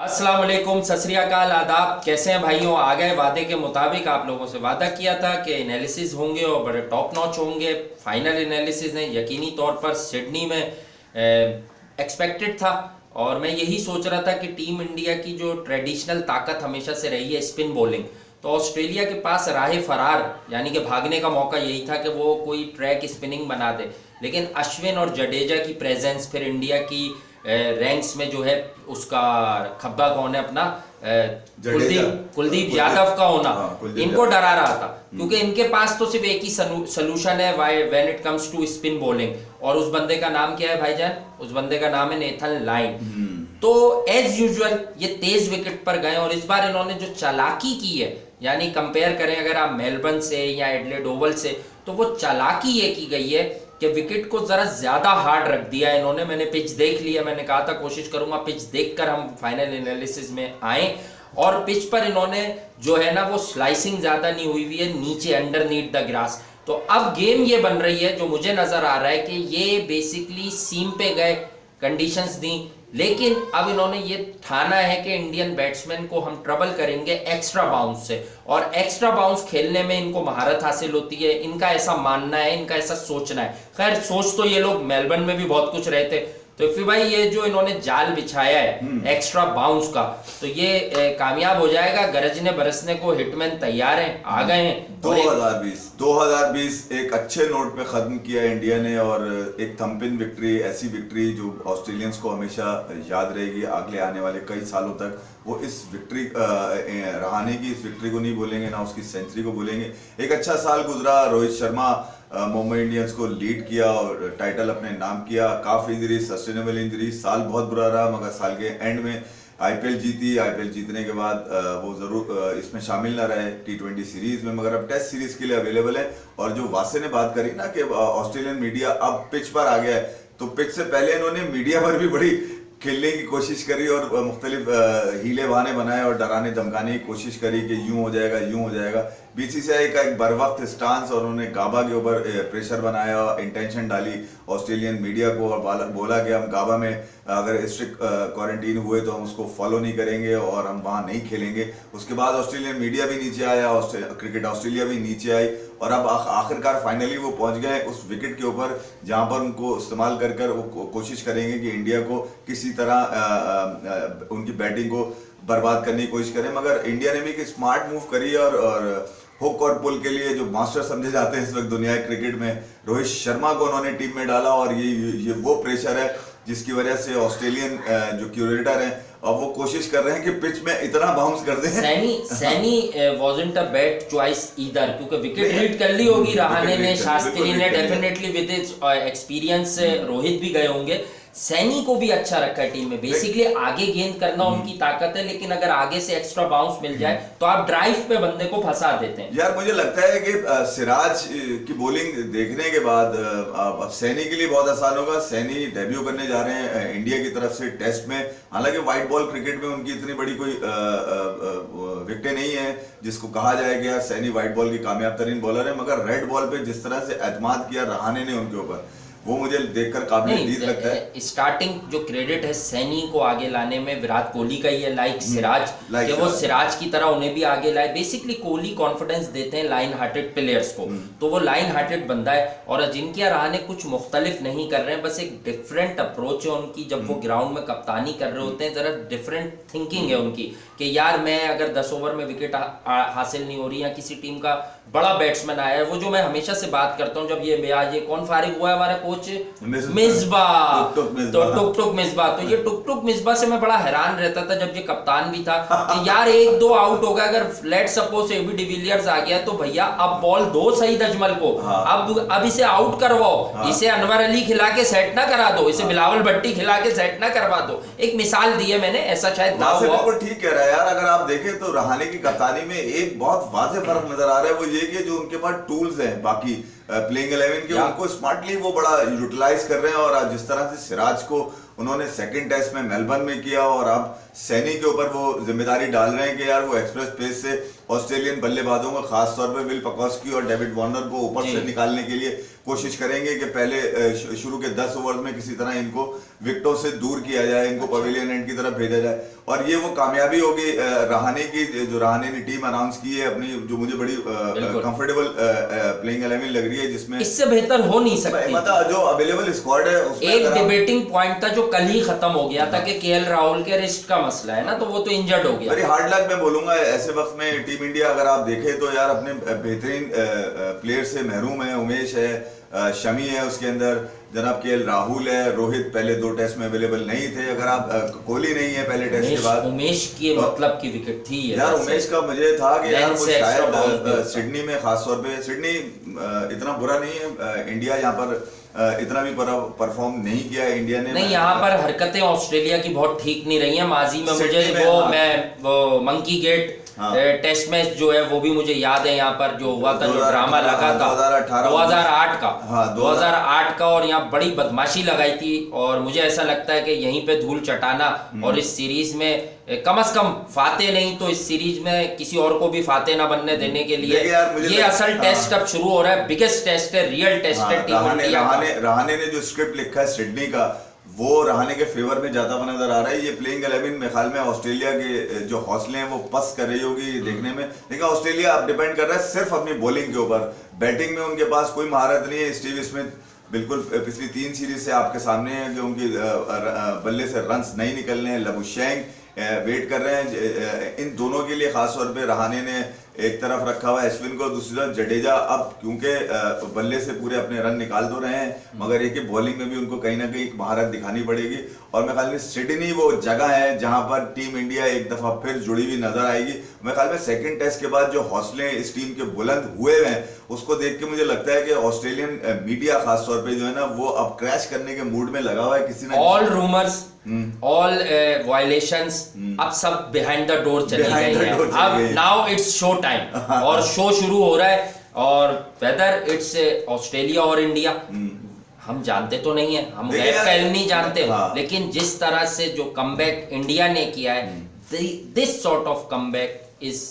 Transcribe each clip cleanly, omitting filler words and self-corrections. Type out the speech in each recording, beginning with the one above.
अस्सलाम वालेकुम, सत श्री अकाल, आदाब। कैसे हैं भाइयों? आ गए वादे के मुताबिक। आप लोगों से वादा किया था कि एनालिसिस होंगे और बड़े टॉप नॉच होंगे। फाइनल एनालिसिस ने यकीनी तौर पर सिडनी में एक्सपेक्टेड था और मैं यही सोच रहा था कि टीम इंडिया की जो ट्रेडिशनल ताकत हमेशा से रही है स्पिन बॉलिंग, तो ऑस्ट्रेलिया के पास राह फरार यानी कि भागने का मौका यही था कि वो कोई ट्रैक स्पिनिंग बना दे। लेकिन अश्विन और जडेजा की प्रेजेंस, फिर इंडिया की रैंक्स में जो है उसका खब्बा कौन है अपना कुलदीप यादव का होना, इनको डरा रहा था क्योंकि इनके पास तो सिर्फ एक ही सोल्यूशन है when it comes to spin bowling, और उस बंदे का नाम क्या है भाईजान? उस बंदे का नाम है नेथन लाइन। तो एज यूजुअल ये तेज विकेट पर गए और इस बार इन्होंने जो चालाकी की है, यानी कंपेयर करें अगर आप मेलबर्न से या एडिलेड ओवल से, तो वो चालाकी ये की गई है कि विकेट को जरा ज्यादा हार्ड रख दिया है इन्होंने। मैंने पिच देख लिया, मैंने कहा था कोशिश करूंगा पिच देखकर हम फाइनल एनालिसिस में आए, और पिच पर इन्होंने जो है ना वो स्लाइसिंग ज्यादा नहीं हुई हुई है नीचे अंडरनीथ द ग्रास। तो अब गेम ये बन रही है, जो मुझे नजर आ रहा है कि ये बेसिकली सीम पे गए, कंडीशंस दी, लेकिन अब इन्होंने ये ठाना है कि इंडियन बैट्समैन को हम ट्रबल करेंगे एक्स्ट्रा बाउंस से, और एक्स्ट्रा बाउंस खेलने में इनको महारत हासिल होती है, इनका ऐसा मानना है, इनका ऐसा सोचना है। खैर सोच तो ये लोग मेलबर्न में भी बहुत कुछ रहे थे। तो फिर भाई ये जो इन्होंने जाल बिछाया है एक्स्ट्रा बाउंस का, तो ये कामयाब हो जाएगा। गरजने बरसने को हिटमैन तैयार हैं, आ गए हैं। 2020 एक अच्छे नोट पे खत्म किया इंडिया ने, और एक थंपिंग विक्ट्री, ऐसी विक्ट्री जो ऑस्ट्रेलियंस को हमेशा याद रहेगी अगले आने वाले कई सालों तक। वो इस विक्ट्री रहाने की इस विक्ट्री को नहीं भूलेंगे, ना उसकी सेंचुरी को भूलेंगे। एक अच्छा साल गुजरा, रोहित शर्मा मुंबई इंडियंस को लीड किया और टाइटल अपने नाम किया। काफी इंजरी, सस्टेनेबल इंजरी, साल बहुत बुरा रहा, मगर साल के एंड में आईपीएल जीती। आईपीएल जीतने के बाद वो जरूर इसमें शामिल ना रहे T20 सीरीज में, मगर अब टेस्ट सीरीज के लिए अवेलेबल है। और जो वासे ने बात करी ना कि ऑस्ट्रेलियन मीडिया अब पिच पर आ गया है, तो पिच से पहले इन्होंने मीडिया पर भी बड़ी खेलने की कोशिश करी और मुख्तलिफ हीले बहाने बनाए और डराने धमकाने की कोशिश करी कि यूं हो जाएगा, यूं हो जाएगा। बीसीसीआई का एक बर वक्त स्टांस, और उन्होंने गाबा के ऊपर प्रेशर बनाया, इंटेंशन डाली ऑस्ट्रेलियन मीडिया को, और बोला कि हम गाबा में अगर स्ट्रिक्ट क्वारंटीन हुए तो हम उसको फॉलो नहीं करेंगे और हम वहां नहीं खेलेंगे। उसके बाद ऑस्ट्रेलियन मीडिया भी नीचे आया, क्रिकेट ऑस्ट्रेलिया भी नीचे आई, और अब आखिरकार फाइनली वो पहुंच गए उस विकेट के ऊपर जहां पर उनको इस्तेमाल कर वो कोशिश करेंगे कि इंडिया को किसी तरह उनकी बैटिंग को बर्बाद करने की कोशिश करें। मगर इंडिया ने भी एक स्मार्ट मूव करी, और हुक और पुल के लिए जो मास्टर समझे जाते हैं इस वक्त दुनिया क्रिकेट में, रोहित शर्मा को उन्होंने टीम में डाला, और ये वो प्रेशर है जिसकी वजह से ऑस्ट्रेलियन जो क्यूरेटर हैं अब वो कोशिश कर रहे हैं कि पिच में इतना बाउंस कर दें। Saini wasn't a bad choice either, क्योंकि विकेट रीड कर ली होगी रहाणे ने, शास्त्री ने, डेफिनेटली विद एक्सपीरियंस रोहित भी गए होंगे। सैनी को भी अच्छा रखा है टीम में। बेसिकली आगे गेंद करना उनकी ताकत है, लेकिन अगर आगे से एक्स्ट्रा बाउंस मिल जाए तो आप ड्राइव पे बंदे को फंसा देते हैं। यार मुझे लगता है कि सिराज की बॉलिंग देखने के बाद अब सैनी के लिए बहुत आसान होगा। सैनी डेब्यू करने जा रहे हैं इंडिया की तरफ से टेस्ट में। हालांकि व्हाइट बॉल क्रिकेट में उनकी इतनी बड़ी कोई विकेटें नहीं है जिसको कहा जाए कि सैनी व्हाइट बॉल की कामयाब तरीन बॉलर है, मगर रेड बॉल पे जिस तरह से एतमाद किया रहाणे ने उनके ऊपर, वो मुझे देखकर काबिल उम्मीद लगता है। स्टार्टिंग जो क्रेडिट है सैनी को आगे लाने में विराट कोहली का ही है, लाइक सिराज, कि वो सिराज की तरह उन्हें भी आगे लाए। बेसिकली कोहली कॉन्फिडेंस देते हैं लाइन हार्टेड प्लेयर्स को, तो वो लाइन हार्टेड बंदा है। और अजिंक्य रहाणे कुछ मुख्तलिफ नहीं कर रहे हैं, बस एक डिफरेंट अप्रोच है उनकी। जब वो ग्राउंड में कप्तानी कर रहे होते हैं, जरा डिफरेंट थिंकिंग है उनकी कि यार मैं अगर 10 ओवर में विकेट हासिल नहीं हो रही, या किसी टीम का बड़ा बैट्समैन आया है, वो जो मैं हमेशा से बात करता हूँ, जब ये कौन फारिग हुआ है हमारा कोच मिसबाह, तो टुक मिसबाह, तो ये टुक मिसबाह से मैं बड़ा हैरान रहता था जब ये कप्तान भी था कि यार 1-2 आउट हो गया, अगर लेट सपोज एबी डिविलियर्स आ गया तो भैया अब बॉल दो सईद अजमल को, अब इसे आउट करवाओ, इसे अनवर अली खिला के सेट ना करा दो, इसे बिलावल भट्टी खिला के सेट ना करवा दो। एक मिसाल दी है मैंने, ऐसा शायद ना हुआ। बिल्कुल ठीक कह रहा है यार। अगर आप देखें तो रहाणे की कप्तानी में एक बहुत वाज़ेह फर्क नजर आ रहा है, वो ये कि जो उनके पास टूल्स हैं बाकी प्लेइंग 11 के, उनको स्मार्टली वो बड़ा यूटिलाइज कर रहे हैं। और जिस तरह से सिराज को उन्होंने सेकंड टेस्ट में मेलबर्न में किया, और अब सैनी के ऊपर वो जिम्मेदारी डाल रहे हैं कि यार वो एक्सप्रेस पेस से ऑस्ट्रेलियन बल्लेबाजों को, खास तौर पे विल पकॉस्की और डेविड वार्नर को ऊपर से निकालने के लिए कोशिश करेंगे कि पहले शुरू के 10 ओवर में किसी तरह इनको विकेटों से दूर किया जाए, इनको पवेलियन एंड की तरफ भेजा जाए। और ये वो कामयाबी होगी रहाणे की, जो रहाणे ने टीम अनाउंस की है अपनी, जो मुझे बड़ी कंफर्टेबल प्लेइंग 11 लग रही है, जिसमें इससे बेहतर हो नहीं सकती। मतलब जो अवेलेबल स्क्वाड है उसमें एक डिबेटिंग पॉइंट था जो कल ही खत्म हो गया था कि केएल राहुल के रिस्ट का मसला है ना, तो वो तो इंजर्ड हो गया। वेरी हार्ड लक मैं बोलूंगा ऐसे वक्त में टीम इंडिया, अगर आप देखें तो यार अपने बेहतरीन प्लेयर से महरूम है। उमेश है, शमी है, उसके अंदर जनाब केएल राहुल है, रोहित पहले 2 टेस्ट में अवेलेबल नहीं थे, अगर आप कोहली नहीं है पहले टेस्ट के बाद। उमेश की मतलब की विकेट थी यार उमेश का मुझे था कि यार वो शायद सिडनी में, खास तौर पे सिडनी इतना बुरा नहीं है, इंडिया यहाँ पर इतना भी परफॉर्म नहीं किया है इंडिया ने। नहीं, यहाँ पर हरकतें ऑस्ट्रेलिया की बहुत ठीक नहीं रही हैं माजी में। मुझे वो मंकी गेट टेस्ट मैच जो है वो भी मुझे याद है, यहाँ पर जो हुआ था, जो ड्रामा लगा था 2008 का, 2008 का, और यहाँ बड़ी बदमाशी लगाई थी। और मुझे ऐसा लगता है कि यहीं पे धूल चटाना और इस सीरीज में कम से कम फाते नहीं तो इस सीरीज में किसी और को भी फाते ना बनने देने के लिए ये असल टेस्ट अब शुरू हो रहा है। बिगेस्ट टेस्ट है, रियल टेस्ट है टीम इंडिया का। रहाणे ने जो स्क्रिप्ट लिखा है सिडनी का, वो रहाणे के फेवर में जाता हुआ नजर आ रहा है। ये प्लेइंग 11 मेरे ख्याल में ऑस्ट्रेलिया के जो हौसले हैं वो पस्त कर रही होगी देखने में। लेकिन ऑस्ट्रेलिया अब डिपेंड कर रहा है सिर्फ अपनी बॉलिंग के ऊपर, बैटिंग में उनके पास कोई महारत नहीं है। स्टीव स्मिथ बिल्कुल पिछली 3 सीरीज से आपके सामने है कि उनकी बल्ले से रन्स नहीं निकलने हैं। लबुशेंग वेट कर रहे हैं। इन दोनों के लिए खास तौर पे रहाणे ने एक तरफ रखा हुआ है अश्विन को, दूसरी तरफ जडेजा। अब क्योंकि बल्ले से पूरे अपने रन निकाल तो रहे हैं, मगर एक बॉलिंग में भी उनको कहीं ना कहीं एक महारत दिखानी पड़ेगी। और मेरे ख्याल में सिडनी वो जगह है जहां पर टीम इंडिया एक दफा फिर जुड़ी हुई नजर आएगी। मेरे ख्याल में सेकंड टेस्ट के बाद जो हौसले इस टीम के बुलंद हुए हैं उसको देख के मुझे लगता है कि ऑस्ट्रेलियन मीडिया खास तौर पे जो है ना वो अब क्रैश करने के मूड में लगा हुआ है। किसी ने ऑल रूमर्स, ऑल वायलेशंस अब सब बिहाइंड द डोर चली गई है। अब नाउ इट्स शो टाइम और शो शुरू हो रहा है। और वेदर इट्स ऑस्ट्रेलिया और इंडिया, हम जानते तो नहीं है, हम गैप का इल्म नहीं जानते, लेकिन जिस तरह से जो कमबैक इंडिया ने किया है, this sort of comeback is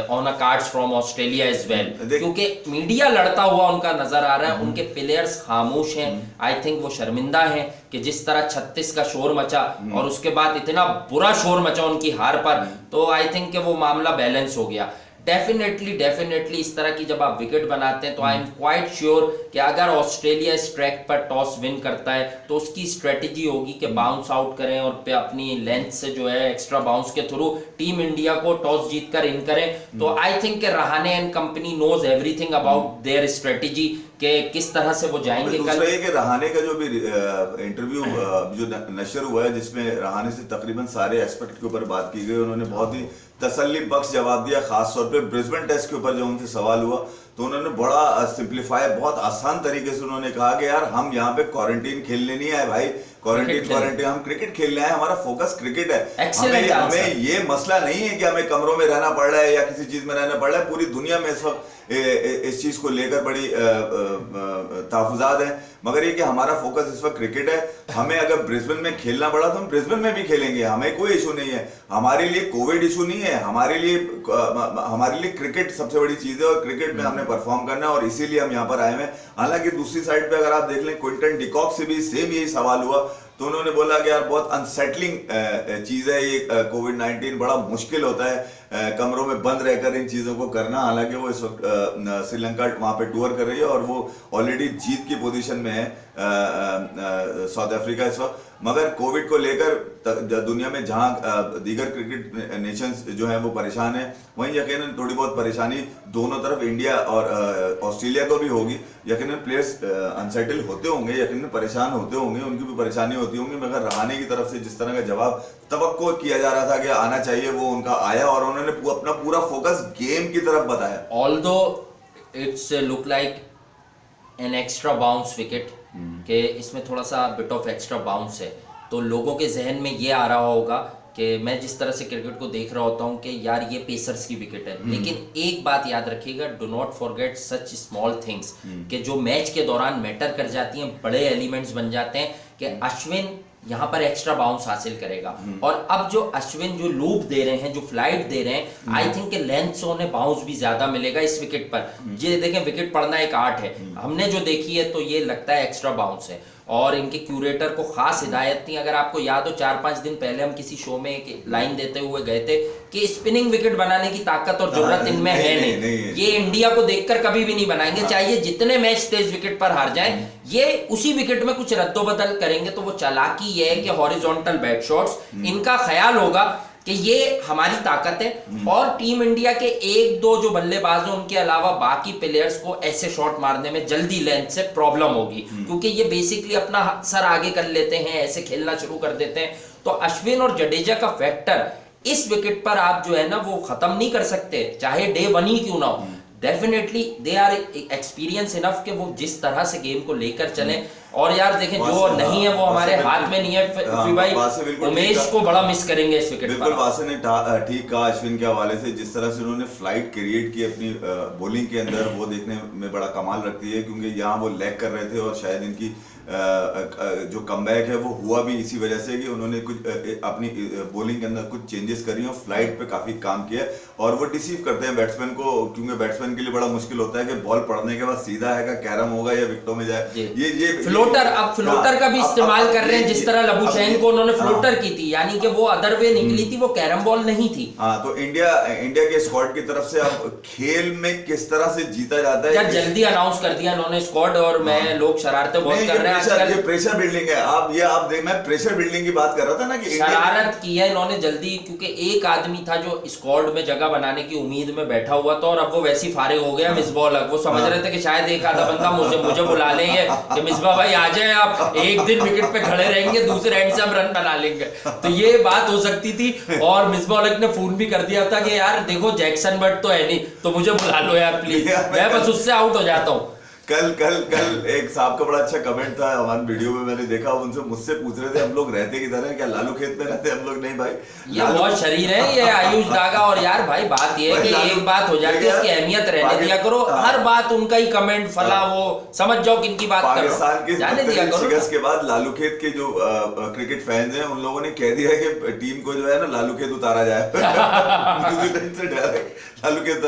on a cards from Australia as well, क्योंकि मीडिया लड़ता हुआ उनका नजर आ रहा है, उनके प्लेयर्स खामोश हैं। आई थिंक वो शर्मिंदा हैं कि जिस तरह 36 का शोर मचा और उसके बाद इतना बुरा शोर मचा उनकी हार पर, तो आई थिंक कि वो मामला बैलेंस हो गया। डेफिनेटली इस तरह की जब आप विकेट बनाते हैं तो आई एम क्वाइट श्योर कि अगर ऑस्ट्रेलिया इस ट्रैक पर टॉस विन करता है तो उसकी स्ट्रेटेजी होगी कि बाउंस आउट करें और पे अपनी लेंथ से जो है एक्स्ट्रा बाउंस के थ्रू टीम इंडिया को टॉस जीतकर इन करें। तो आई थिंक कि Rahane and company knows everything about their strategy कि किस तरह से वो जाएंगे। दूसरा ये कि रहाणे का जो भी इंटरव्यू जो नशर हुआ है जिसमें रहाणे से तकरीबन सारे एस्पेक्ट के ऊपर बात की गई, उन्होंने बहुत ही तसल्ली बख्श जवाब दिया। खास तौर पे ब्रिस्बेन टेस्ट के ऊपर जो उनसे सवाल हुआ तो उन्होंने बड़ा सिंप्लीफाई, बहुत आसान तरीके से उन्होंने कहा कि यार हम यहाँ पे क्वारंटीन खेलने नहीं आए भाई, क्वारंटीन हम क्रिकेट खेलने आए, हमारा फोकस क्रिकेट है। हमें ये मसला नहीं है कि हमें कमरों में रहना पड़ रहा है या किसी चीज में रहना पड़ रहा है। पूरी दुनिया में इस वक्त इस चीज को लेकर बड़ी तहफुजात है, मगर ये कि हमारा फोकस इस वक्त क्रिकेट है। हमें अगर ब्रिस्बेन में खेलना पड़ा तो हम ब्रिस्बेन में भी खेलेंगे, हमें कोई इशू नहीं है। हमारे लिए कोविड इशू नहीं है, हमारे लिए क्रिकेट सबसे बड़ी चीज है और क्रिकेट में हमने परफॉर्म करना है और इसीलिए हम यहाँ पर आए हैं। हालांकि दूसरी साइड पे अगर आप देख लें क्विंटन डिकॉक से भी सेम यही सवाल हुआ तो उन्होंने बोला कि यार बहुत अनसेटलिंग चीज है ये कोविड-19, बड़ा मुश्किल होता है कमरों में बंद रहकर इन चीजों को करना। हालांकि वो इस वक्त श्रीलंका वहां पे टूर कर रही है और वो ऑलरेडी जीत की पोजीशन में है साउथ अफ्रीका इस वक्त। मगर कोविड को लेकर दुनिया में जहां दीगर क्रिकेट नेशंस जो हैं वो परेशान है, वहीं यकीनन थोड़ी बहुत परेशानी दोनों तरफ इंडिया और ऑस्ट्रेलिया को भी होगी। यकीनन प्लेयर्स अनसेटल होते होंगे, यकीनन परेशान होते होंगे, उनकी भी परेशानी होती होंगी, मगर रहाणे की तरफ से जिस तरह का जवाब तवक्को किया जा रहा था कि आना चाहिए वो उनका आया और उन्होंने अपना पूरा फोकस गेम की तरफ बताया। Although it's look like an extra bounce wicket, कि इसमें थोड़ा सा बिट ऑफ एक्स्ट्रा बाउंस है, तो लोगों के जहन में ये आ रहा होगा कि मैं जिस तरह से क्रिकेट को देख रहा होता हूँ कि यार ये पेसर्स की विकेट है। लेकिन एक बात याद रखिएगा, do not forget such small things कि जो मैच के दौरान मैटर कर जाती हैं, बड़े एलिमेंट्स बन जाते हैं। कि अश्विन यहाँ पर एक्स्ट्रा बाउंस हासिल करेगा। और अब जो अश्विन जो लूप दे रहे हैं, जो फ्लाइट दे रहे हैं, आई थिंक लेंथ से उन्हें बाउंस भी ज्यादा मिलेगा इस विकेट पर। ये देखें, विकेट पड़ना एक आर्ट है, हमने जो देखी है तो ये लगता है एक्स्ट्रा बाउंस है। और इनके क्यूरेटर को खास हिदायत थी, अगर आपको याद हो 4-5 दिन पहले हम किसी शो में एक लाइन देते हुए गए थे कि स्पिनिंग विकेट बनाने की ताकत और जरूरत इनमें है नहीं। ये इंडिया को देखकर कभी भी नहीं बनाएंगे, चाहिए जितने मैच तेज विकेट पर हार जाए, ये उसी विकेट में कुछ रद्दोबदल करेंगे। तो वो चालाकी ये है कि हॉरिजॉन्टल बैट शॉट्स, इनका ख्याल होगा कि ये हमारी ताकत है। और टीम इंडिया के 1-2 जो बल्लेबाज हैं उनके अलावा बाकी प्लेयर्स को ऐसे शॉट मारने में जल्दी लेंथ से प्रॉब्लम होगी, क्योंकि ये बेसिकली अपना सर आगे कर लेते हैं, ऐसे खेलना शुरू कर देते हैं। तो अश्विन और जडेजा का फैक्टर इस विकेट पर आप जो है ना वो खत्म नहीं कर सकते, चाहे डे 1 ही क्यों ना हो। Definitely they are experience enough कि वो जिस तरह से गेम को लेकर चलें। और यार देखें, जो नहीं है वो हमारे हाथ में नहीं है। भाई उमेश को बड़ा मिस करेंगे इस विकेट पर। बिल्कुल वासे ने ठीक कहा अश्विन के हवाले से, जिस तरह से उन्होंने फ्लाइट क्रिएट की अपनी बॉलिंग के अंदर, वो देखने में बड़ा कमाल रखती है, क्योंकि यहाँ वो लैग कर रहे थे और शायद इनकी जो कमबैक है वो हुआ भी इसी वजह से कि उन्होंने कुछ अपनी बॉलिंग के अंदर कुछ चेंजेस करी और फ्लाइट पे काफी काम किया। और वो डिसीव करते हैं बैट्समैन को, क्योंकि बैट्समैन के लिए बड़ा मुश्किल होता है कि बॉल पड़ने के बाद सीधा है, कैरम होगा या विकेटों में जाए। ये फ्लोटर, अब फ्लोटर का भी इस्तेमाल कर रहे हैं, जिस तरह लबुशेन को उन्होंने फ्लोटर की थी, यानी कि वो अदर वे निकली थी, वो कैरम बॉल नहीं थी। हाँ, तो इंडिया के स्क्वाड की तरफ से अब खेल में किस तरह से जीता जाता है, यार जल्दी अनाउंस कर दिया उन्होंने स्क्वाड। और मैं लोग शरारतें बहुत कर रहे हैं, ये प्रेशर बिल्डिंग है। आप देख, मैं प्रेशर बिल्डिंग की बात कर रहा था ना कि शरारत की है इन्होंने जल्दी, क्योंकि एक आदमी था जो स्क्वाड में जगह बनाने की उम्मीद में बैठा हुआ था और अब वो वैसी फारिग हो गया। मिसबा अलग, वो समझ रहे थे कि शायद एक आधा बंदा मुझे बुला लेंगे कि मिसबा भाई आ जाए, आप एक दिन विकेट पे खड़े रहेंगे, दूसरे एंड से हम रन बना लेंगे। तो ये बात हो सकती थी। और मिसबा अलग ने फोन भी कर दिया था कि यार देखो जैक्सन बट तो है नहीं, तो मुझे बुला लो यार प्लीज, मैं बस उससे आउट हो जाता हूँ। कल एक साहब का बड़ा अच्छा कमेंट था हमारे वीडियो में, मैंने देखा, उनसे मुझसे पूछ रहे थे हम लोग रहते किधर हैं, क्या लालू खेत में रहते? हम लोग नहीं भाई, ये बहुत शरीर है ये आयुष दागा। और यार भाई बात ये है कि एक बात हो जाती है, उसकी अहमियत रहने दिया करो। हर बात उनका ही कमेंट फला, वो समझ जाओ किनकी बात कर रहे हो, पाकिस्तान के जाने दिया करो। शिकस्त के बाद लालू खेत के जो क्रिकेट फैंस हैं उन लोगों ने कह दिया है कि टीम को जो है ना लालू खेत उतारा जाए। लालू खेत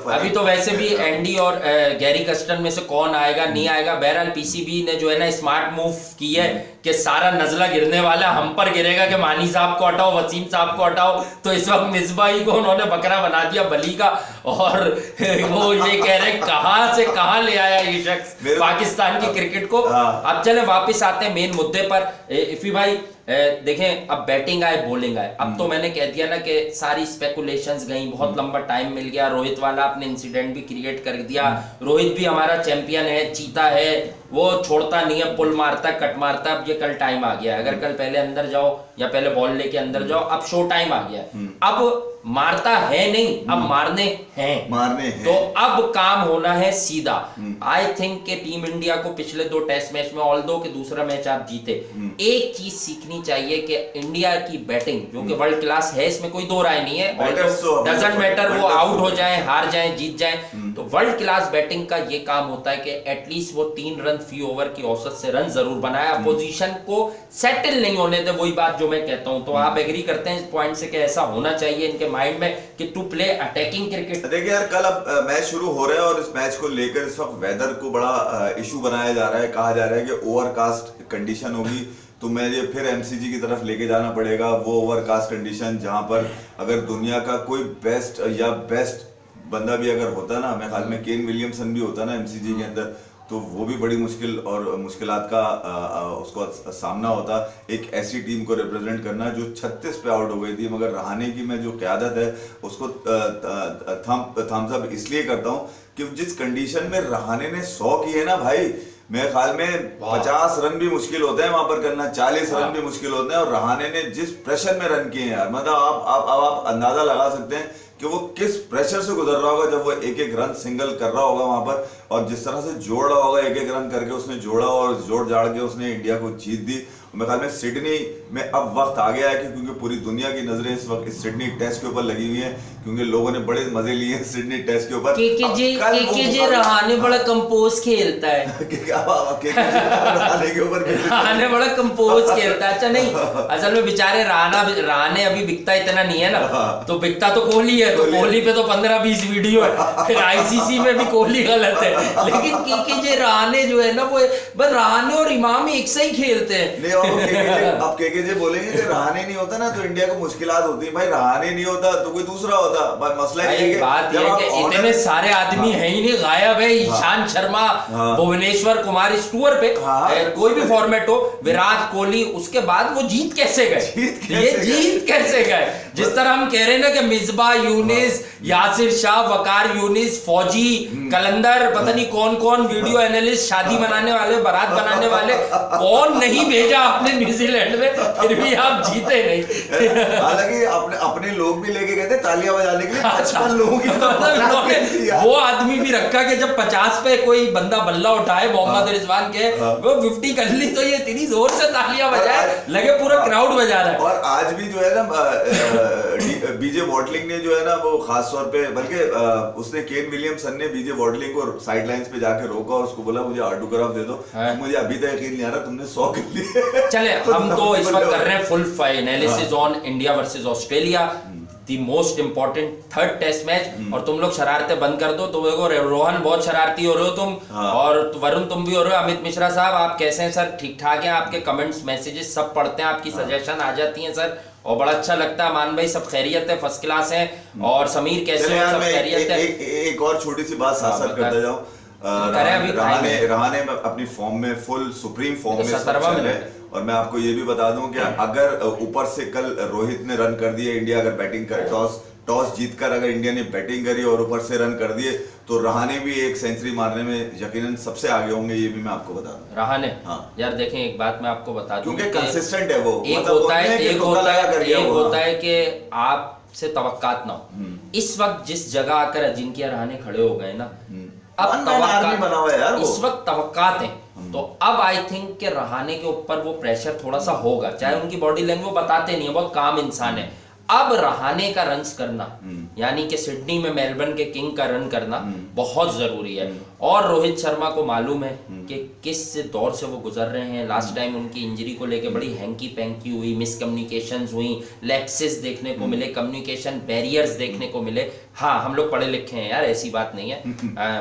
अभी तो वैसे भी एंडी और गैरी कस्टन में से कौन आएगा नहीं आएगा। बहरहाल पीसीबी ने जो है ना स्मार्ट मूव की है कि सारा नजला गिरने वाला हम पर गिरेगा कि मानी साहब को हटाओ, वसीम साहब को हटाओ। तो इस वक्त मिसबाही को उन्होंने बकरा बना दिया बली का, और वो ये कह रहे कहां से कहां ले आया ये शख्स पाकिस्तान की क्रिकेट को। अब चले वापस आते हैं मेन मुद्दे पर। इफी भाई देखें, अब बैटिंग आए बॉलिंग आए, अब तो मैंने कह दिया ना कि सारी स्पेकुलेशंस गई, बहुत लंबा टाइम मिल गया। रोहित वाला आपने इंसिडेंट भी क्रिएट कर दिया। रोहित भी हमारा चैंपियन है, चीता है, वो छोड़ता नहीं है, पुल मारता कट मारता। अब ये कल टाइम आ गया है, अगर कल पहले अंदर जाओ या पहले बॉल लेके अंदर जाओ, अब शो टाइम आ गया है। अब मारता है नहीं, अब मारने हैं। तो अब काम होना है सीधा। आई थिंक कि टीम इंडिया को पिछले 2 टेस्ट मैच में, ऑल्दो के दूसरा मैच आप जीते, एक चीज सीखनी चाहिए कि इंडिया की बैटिंग जो कि वर्ल्ड क्लास है, इसमें कोई दो राय नहीं है, डजंट मैटर वो आउट हो जाए, हार जाए, जीत जाए, तो वर्ल्ड क्लास बैटिंग का ये काम होता है कि एटलीस्ट वो 3 रन फी ओवर की औसत से रन जरूर बनाए, अपोजिशन को सेटल नहीं होने दे। वही बात जो मैं कहता हूं, तो आप एग्री करते हैं इस पॉइंट से कि ऐसा होना चाहिए इनके माइंड में कि टू प्ले अटैकिंग क्रिकेट? देखिए यार, कल अब मैच शुरू हो रहा है और इस मैच को लेकर इस वक्त वेदर को बड़ा इशू बनाया जा रहा है। कहा जा रहा है कि ओवरकास्ट कंडीशन होगी, तो मुझे फिर एमसीजी की तरफ लेके जाना पड़ेगा। वो ओवरकास्ट कंडीशन जहां पर अगर दुनिया का कोई बेस्ट या बेस्ट बंदा भी अगर होता ना, मेरे ख्याल में केन विलियमसन भी होता ना एमसीजी के अंदर, तो वो भी बड़ी मुश्किल और मुश्किलात का उसको सामना होता। एक ऐसी टीम को रिप्रेजेंट करना जो 36 पे आउट हो गई थी, मगर रहाणे की मैं जो क़यादत है उसको थम्स अप इसलिए करता हूँ कि जिस कंडीशन में रहाणे ने 100 किए ना भाई, मेरे ख्याल में 50 रन भी मुश्किल होते हैं वहां पर करना, 40 रन भी मुश्किल होते हैं। और रहाणे ने जिस प्रेशर में रन किए यार, मतलब आप अंदाजा लगा सकते हैं कि वो किस प्रेशर से गुजर रहा होगा जब वो एक एक रन सिंगल कर रहा होगा वहां पर, और जिस तरह से जोड़ रहा होगा एक एक रन करके उसने जोड़ा और जोड़ जाड़ के उसने इंडिया को जीत दी। मेरे ख्याल में सिडनी में अब वक्त आ गया है कि क्योंकि पूरी दुनिया की नजरें इस वक्त इस सिडनी टेस्ट के ऊपर लगी हुई हैं, क्योंकि लोगों ने बड़े मजे लिए हैं सिडनी टेस्ट के ऊपर। केकेजे रहाने बड़ा कंपोज खेलता है रहाने बड़ा कंपोज खेलता है। अच्छा नहीं, असल में बेचारे रहाने अभी बिकता इतना नहीं है ना, तो बिकता तो कोहली है, तो कोहली पे तो 15-20 वीडियो है, फिर आईसीसी में भी कोहली गलत है, लेकिन केकेजे रहाने जो है ना वो बस रहाने और इमाम एक से ही खेलते हैं। नहीं, और अब केकेजे बोलेंगे कि रहाने नहीं होता ना तो इंडिया को मुश्किलात होती है। भाई रहाने नहीं होता तो कोई दूसरा होता। मसला ये है बात ये है कि इतने सारे आदमी है ही नहीं, गायब है ईशांत शर्मा, भुवनेश्वर कुमार इस टूर पे, कोई भी फॉर्मेट हो, विराट कोहली, उसके बाद वो जीत कैसे गए? ये जीत कैसे गए? जिस तरह हम कह रहे हैं ना कि मिसबा यूनिस, यासिर शाह, वकार यूनिस, फौजी, कलंदर, पता नहीं कौन कौन वीडियो एनालिस्ट, शादी बनाने वाले, बारात बनाने वाले, कौन नहीं भेजा आपने न्यूजीलैंड में, फिर भी आप जीते नहीं। हालांकि अपने लोग भी लेके गए थे तालियां बजाने के लिए, 55 लोगों की वो आदमी भी रखा कि जब 50 पे कोई बंदा बल्ला उठाए मोहम्मद रिजवान के, वो 50 कर ली तो ये इतनी जोर से तालियां बजाए, लगे पूरा क्राउड बजा रहा है। और आज भी जो है ना बीजे वॉटलिंग ने जो है ना वो खास तौर पे, बल्कि उसने केन विलियमसन ने बीजे वॉटलिंग को साइड लाइंस पे जाके रोका और उसको बोला मुझे ऑटोग्राफ दे दो। मुझे अभी तक यकीन नहीं आ रहा तुमने 100 कर लिए। चले हम तो इस वक्त कर रहे हैं full analysis on India versus Australia, the most important third test match. और तुम लोग शरारतें बंद कर दो। तो देखो रोहन बहुत शरारती हो रहे हो तुम, और वरुण तुम भी हो रहे हो। अमित मिश्रा साहब आप कैसे हैं सर? ठीक ठाक हैं? आपके कमेंट्स मैसेजेस सब पढ़ते हैं, आपकी सजेशन आ जाती हैं सर, और बड़ा अच्छा लगता है। मान भाई सब खैरियत है, फर्स्ट क्लास है। और समीर कैसे हो? सब खैरियत है? एक और छोटी सी बात साथ करता जाऊं, रहाने में अपनी फॉर्म में, फुल सुप्रीम फॉर्म में चल रहे हैं। और मैं आपको ये भी बता दूं कि अगर ऊपर से कल रोहित ने रन कर दिए, इंडिया अगर बैटिंग कर टॉस जीतकर अगर इंडिया ने बैटिंग करी और ऊपर से रन कर दिए, तो रहाने भी एक सेंचुरी मारने में यकीनन सबसे आगे होंगे। ये भी मैं आपको बता दूं। रहाने यार देखें, एक बात मैं आपको बता दूं, क्योंकि कंसिस्टेंट है वो। एक होता है कि आपसे तवक्कात ना हो। इस वक्त जिस जगह आकर अजिंक्य रहाने खड़े हो गए ना, अब इस वक्त तवक्कात है, तो अब आई थिंक के रहाने के ऊपर वो प्रेशर थोड़ा सा होगा। चाहे उनकी बॉडी लैंग्वेज वो बताते नहीं है, बहुत काम इंसान है। अब रहाने का रन्स करना, यानी कि सिडनी में मेलबर्न के किंग का रन करना बहुत जरूरी है। और रोहित शर्मा को मालूम है कि किस दौर से वो गुजर रहे हैं। लास्ट टाइम उनकी इंजरी को लेके बड़ी हैंकी पैंकी हुई, मिसकम्युनिकेशंस हुई, लैप्सेस देखने को मिले, कम्युनिकेशन बैरियर्स देखने को मिले। हाँ, हम लोग पढ़े लिखे हैं यार, ऐसी बात नहीं है,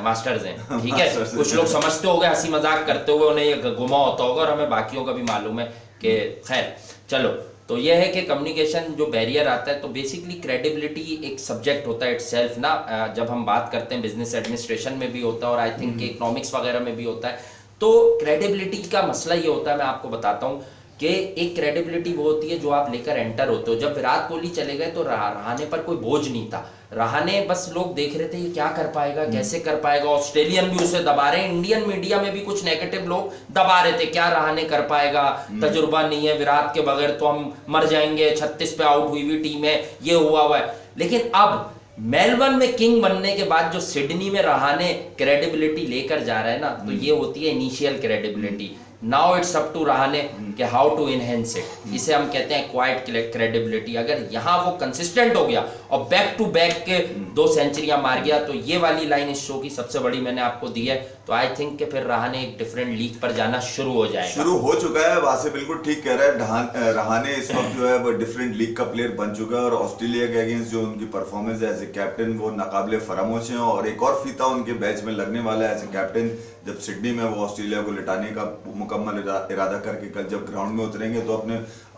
मास्टर्स हैं, ठीक है। कुछ लोग समझते होंगे, हंसी मजाक करते हुए उन्हें ये गुमा होता होगा, और हमें बाकियों का भी मालूम है कि खैर चलो। तो यह है कि कम्युनिकेशन जो बैरियर आता है, तो बेसिकली क्रेडिबिलिटी एक सब्जेक्ट होता है इटसेल्फ ना। जब हम बात करते हैं बिजनेस एडमिनिस्ट्रेशन में भी होता है, और आई थिंक इकोनॉमिक्स वगैरह में भी होता है। तो क्रेडिबिलिटी का मसला ये होता है, मैं आपको बताता हूँ कि एक क्रेडिबिलिटी वो होती है जो आप लेकर एंटर होते हो। जब विराट कोहली चले गए तो रहाने पर कोई बोझ नहीं था। रहाने बस लोग देख रहे थे ये क्या कर पाएगा, कैसे कर पाएगा। ऑस्ट्रेलियन भी उसे दबा रहे हैं, इंडियन मीडिया में भी कुछ नेगेटिव लोग दबा रहे थे, क्या रहाने कर पाएगा, तजुर्बा नहीं है, विराट के बगैर तो हम मर जाएंगे, 36 पे आउट हुई टीम है, ये हुआ है। लेकिन अब मेलबर्न में किंग बनने के बाद जो सिडनी में रहाने क्रेडिबिलिटी लेकर जा रहा है ना, तो ये होती है initial credibility. Now it's up to Rahane कि हाउ टू इनहेंस इट। इसे हम कहते हैं क्वाइट क्रेडिबिलिटी। अगर यहाँ वो कंसिस्टेंट हो गया और बैक टू बैक के 2 सेंचुरियां मार गया, तो ये वाली लाइन इस शो की सबसे बड़ी मैंने आपको दी है। तो आई थिंक कि फिर रहाने एक डिफरेंट लीग पर जाना शुरू हो जाएगा, शुरू हो चुका है। वासे बिल्कुल ठीक कह रहा है, रहाने इस वक्त जो है वो डिफरेंट लीग का प्लेयर बन चुका है। और ऑस्ट्रेलिया के अगेंस्ट जो उनकी परफॉर्मेंस है एज ए कैप्टन, वो नाकाबिले फरामोश है। और एक और फीता उनके बैच में लगने वाला है एज ए कैप्टन। जब सिडनी में वो ऑस्ट्रेलिया को लिटाने का मुकम्मल इरादा करके कल जब ग्राउंड में उतरेंगे, तो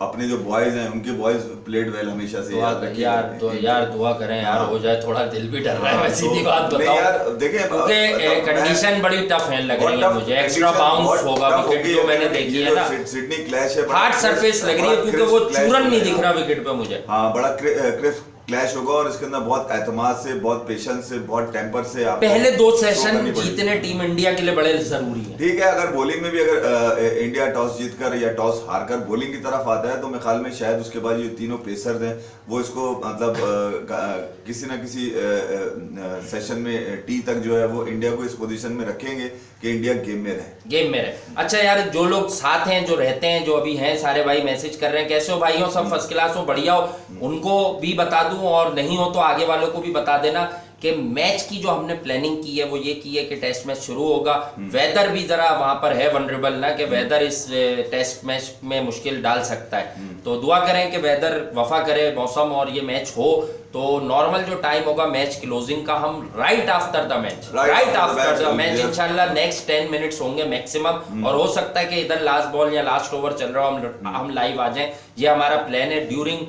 अपने जो बॉयज हैं उनके बॉयज प्लेड वेल हमेशा से यार दुआ करें यार, हो जाए। थोड़ा दिल भी डर रहा है, मैं सीधी बात बताऊं यार। देखिए कंडीशन बड़ी टफ है लग रही है मुझे। एक्स्ट्रा बाउंस होगा विकेट जो मैंने देखी है ना, सिडनी क्लैश है, हार्ड सरफेस लग रही है, क्योंकि वो चूरन नहीं दिख रहा विकेट पे मुझे। हाँ, बड़ा क्रिस्प क्लैश होगा और इसके अंदर बहुत एतमाद से, बहुत पेशेंस से, बहुत टेम्पर से आपको पहले 2 शो सेशन करनी पड़ेगी। जीतने टीम इंडिया के लिए बड़े जरूरी है। ठीक है, अगर बॉलिंग में भी अगर इंडिया टॉस जीतकर या टॉस हारकर बॉलिंग की तरफ आता है तो मैं ख्याल में शायद उसके बाद ये तीनों पेसर्स हैं वो इसको मतलब किसी ना किसी सेशन में टी तक जो है वो इंडिया को इस पोजीशन में रखेंगे कि इंडिया गेम में रहे। अच्छा यार, जो लोग साथ हैं, जो रहते हैं, जो अभी हैं, सारे भाई मैसेज कर रहे हैं कैसे हो भाइयों, सब फर्स्ट क्लास हो, बढ़िया हो, उनको भी बता दूं और नहीं हो तो आगे वालों को भी बता देना कि मैच की जो हमने प्लानिंग की है वो ये की है कि टेस्ट मैच शुरू होगा। वेदर भी जरा वहां पर है वनरेबल ना, कि वेदर इस टेस्ट मैच में मुश्किल डाल सकता है, तो दुआ करें कि वेदर वफा करे मौसम और ये मैच हो। तो नॉर्मल जो टाइम होगा मैच क्लोजिंग का, हम राइट आफ्टर द मैच इंशाल्लाह नेक्स्ट 10 मिनट्स होंगे मैक्सिमम, और हो सकता है कि इधर लास्ट बॉल या लास्ट ओवर चल रहा हो हम लाइव आ जाएं। ये हमारा प्लान है during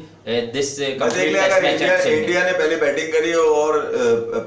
this complete test match. India ने पहले बैटिंग करी और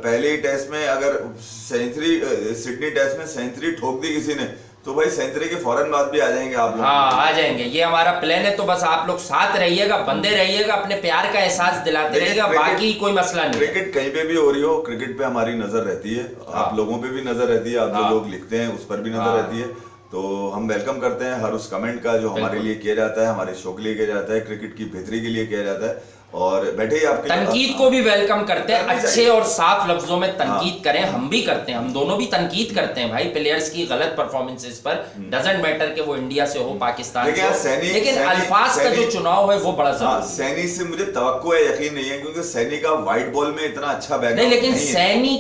पहले ही टेस्ट में अगर सेंचुरी, सिडनी टेस्ट में सेंचुरी ठोक दी किसी ने तो भाई सेंचुरी के फौरन बाद भी आ जाएंगे आप लोग। हाँ, आ जाएंगे, ये हमारा प्लान है। तो बस आप लोग साथ रहिएगा, बंदे रहिएगा, अपने प्यार का एहसास दिलाते रहिएगा, बाकी कोई मसला नहीं। क्रिकेट कहीं पे भी हो रही हो, क्रिकेट पे हमारी नजर रहती है, आप लोगों पे भी नजर रहती है, आप जो लोग लिखते हैं उस पर भी नजर रहती है। तो हम वेलकम करते हैं हर उस कमेंट का जो हमारे लिए किया जाता है, हमारे शो के लिए किया जाता है, क्रिकेट की बेहतरी के लिए किया जाता है। और बैठे ही आपके तनकीद को भी वेलकम करते हैं, अच्छे और साफ लफ्जों में तनकीद करें, हम भी करते हैं, हम दोनों भी तनकीद करते हैं भाई प्लेयर्स की गलत परफॉर्मेंसेस पर। डजंट मैटर कि वो इंडिया से हो, पाकिस्तान से हो, लेकिन अल्फाज का जो चुनाव है वो बड़ा जरूरी है। सैनी से मुझे तवक्को है, यकीन नहीं है, क्योंकि सैनी का व्हाइट बॉल में इतना अच्छा बैकग्राउंड नहीं, लेकिन सैनी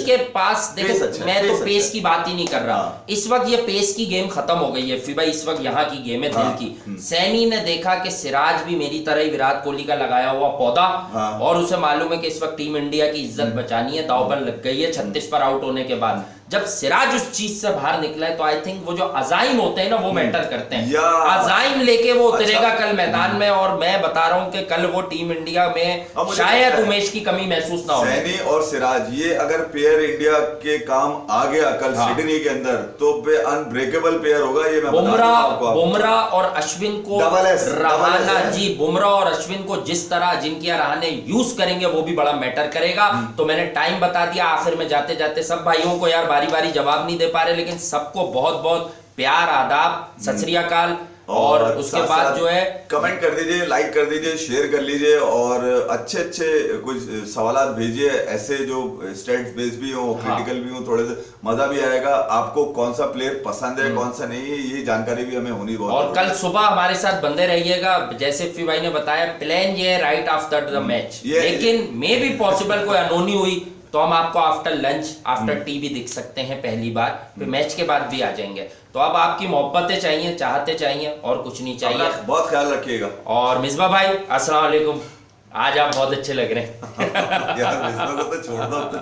के पास देखो, मैं तो पेस की बात ही नहीं कर रहा, इस वक्त ये पेस की गेम खत्म हो गई है फिबा, इस वक्त यहाँ की गेम है दिल की। सैनी ने देखा कि सिराज भी मेरी तरह ही विराट कोहली का लगाया हुआ पौधा, और उसे मालूम है कि इस वक्त टीम इंडिया की इज्जत बचानी है, दांव लग गई है 36 पर आउट होने के बाद। जब सिराज उस चीज से बाहर निकला है तो आई थिंक वो जो अजाइम होते हैं ना वो मैटर करते हैं। अजाइम लेके वो उतरेगा कल मैदान में, और मैं बता रहा हूं कि कल वो टीम इंडिया में शायद उमेश की कमी महसूस ना हो। सैनी और सिराज ये अगर पेयर इंडिया के काम आ गया कल सिडनी के अंदर तो अनब्रेकेबल पेयर होगा। ये मैं बुमराह और अश्विन को रहाना जी, बुमराह और अश्विन को जिस तरह जिनकी रहाने यूज करेंगे वो भी बड़ा मैटर करेगा। तो मैंने टाइम बता दिया, आखिर में जाते जाते सब भाइयों को यार बारी बारी जवाब नहीं दे पा रहे, लेकिन सबको बहुत बहुत प्यार, आदाब, सत श्री अकाल। और उसके बाद जो है कमेंट कर दीजिए, लाइक कर दीजिए, शेयर कर लीजिए, और अच्छे अच्छे कुछ सवालात भेजिए, ऐसे जो स्टैट्स बेस भी हो, क्रिटिकल भी हो, थोड़े से मजा भी आएगा। आपको कौन सा प्लेयर पसंद है, कौन सा नहीं है, ये जानकारी भी हमें होनी बहुत। और कल सुबह हमारे साथ बंदे रहिएगा, जैसे फिर भाई ने बताया प्लान ये है राइट आफ्टर द मैच, लेकिन मे भी पॉसिबल कोई अनहोनी हुई तो हम आपको आफ्टर लंच, आफ्टर टी भी दिख सकते हैं पहली बार, फिर मैच के बाद भी आ जाएंगे। तो अब आपकी मोहब्बतें चाहिए, चाहते चाहिए, और कुछ नहीं चाहिए। बहुत ख्याल रखिएगा। और मिसबा भाई अस्सलाम वालेकुम, आज आप बहुत अच्छे लग रहे हैं। यार मिसबा को तो छोड़ दो।